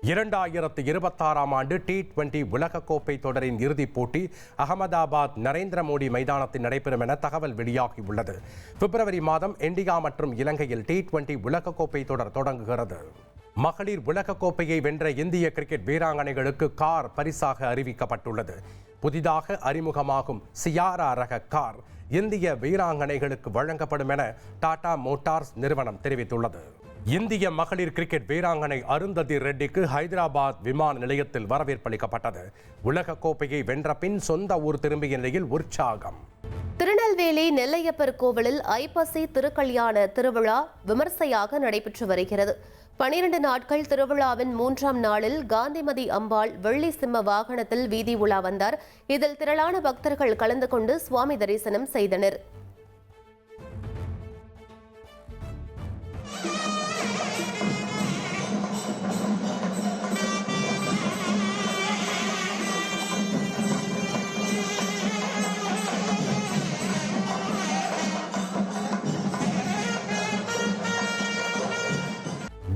2026 ஆண்டு T20 உலகக்கோப்பை தொடரின் இறுதிப் போட்டி அகமதாபாத் நரேந்திர மோடி மைதானத்தில் நடைபெறும் என தகவல் வெளியாகியுள்ளது. பிப்ரவரி மாதம் இந்தியா மற்றும் இலங்கையில் T20 உலகக்கோப்பை தொடர் தொடங்குகிறது. மகளிர் உலகக்கோப்பையை வென்ற இந்திய கிரிக்கெட் வீராங்கனைகளுக்கு கார் பரிசாக அறிவிக்கப்பட்டுள்ளது. புதிதாக அறிமுகமாகும் சியாரா ரக கார் இந்திய வீராங்கனைகளுக்கு வழங்கப்படும் என டாடா மோட்டார்ஸ் நிறுவனம் தெரிவித்துள்ளது. இந்திய மகளிர் கிரிக்கெட் வீராங்கனை அருந்ததி ரெட்டிக்கு ஹைதராபாத் விமான நிலையத்தில் வரவேற்பளிக்கப்பட்டது. உலகக்கோப்பையை வென்ற பின் சொந்த ஊர் திரும்பிய நிலையில் உற்சாகம். திருநெல்வேலி நெல்லையப்பர் கோவிலில் ஐப்பசி திருக்கல்யாண திருவிழா விமர்சையாக நடைபெற்று வருகிறது. 12 நாட்கள் திருவிழாவின் 3ஆம் நாளில் காந்திமதி அம்பாள் வெள்ளி சிம்ம வாகனத்தில் வீதி உலா வந்தார். இதில் திரளான பக்தர்கள் கலந்து கொண்டு சுவாமி தரிசனம் செய்தனர்.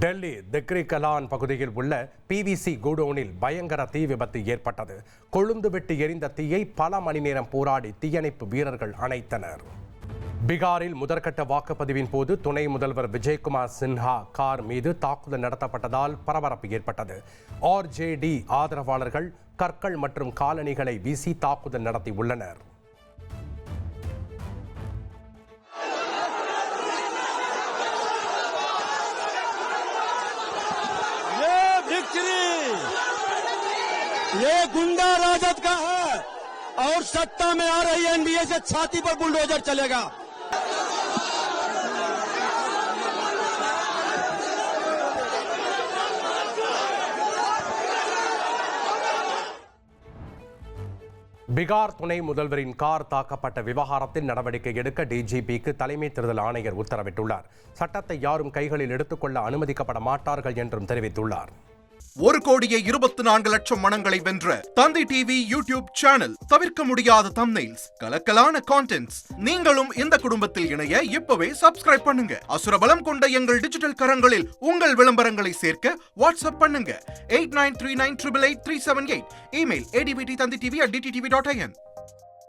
டெல்லி திக்ரி கலான் பகுதியில் உள்ள PVC கோடோனில் பயங்கர தீ விபத்து ஏற்பட்டது. கொழுந்து விட்டு எரிந்த தீயை பல மணி நேரம் போராடி தீயணைப்பு வீரர்கள் அணைத்தனர். பீகாரில் முதற்கட்ட வாக்குப்பதிவின் போது துணை முதல்வர் விஜயகுமார் சின்ஹா கார் மீது தாக்குதல் நடத்தப்பட்டதால் பரபரப்பு ஏற்பட்டது. RJD ஆதரவாளர்கள் கற்கள் மற்றும் காலணிகளை வீசி தாக்குதல் நடத்தியுள்ளனர். ये गुंडा राजद का है और सत्ता में आ रही एनडीए से छाती पर बुलडोजर चलेगा. பீகார் துணை முதல்வரின் கார் தாக்கப்பட்ட விவகாரத்தில் நடவடிக்கை எடுக்க DGPக்கு தலைமை தேர்தல் ஆணையர் உத்தரவிட்டுள்ளார். சட்டத்தை யாரும் கைகளில் எடுத்துக்கொள்ள அனுமதிக்கப்பட மாட்டார்கள் என்றும் தெரிவித்துள்ளார். 1,24,00,000 மனங்களை வென்ற தந்தி டிவி யூடியூப் சேனல். தவிர்க்க முடியாத தம்ப்நெயில்ஸ், கலக்கலான கான்டென்ட்ஸ். நீங்களும் இந்த குடும்பத்தில் இணைய இப்பவே சப்ஸ்கிரைப் பண்ணுங்க. அசுரபலம் கொண்ட எங்கள் டிஜிட்டல் கரங்களில் உங்கள் விளம்பரங்களை சேர்க்க வாட்ஸ்அப் பண்ணுங்க. 8939883838. Email advtthanditv@dttv.in.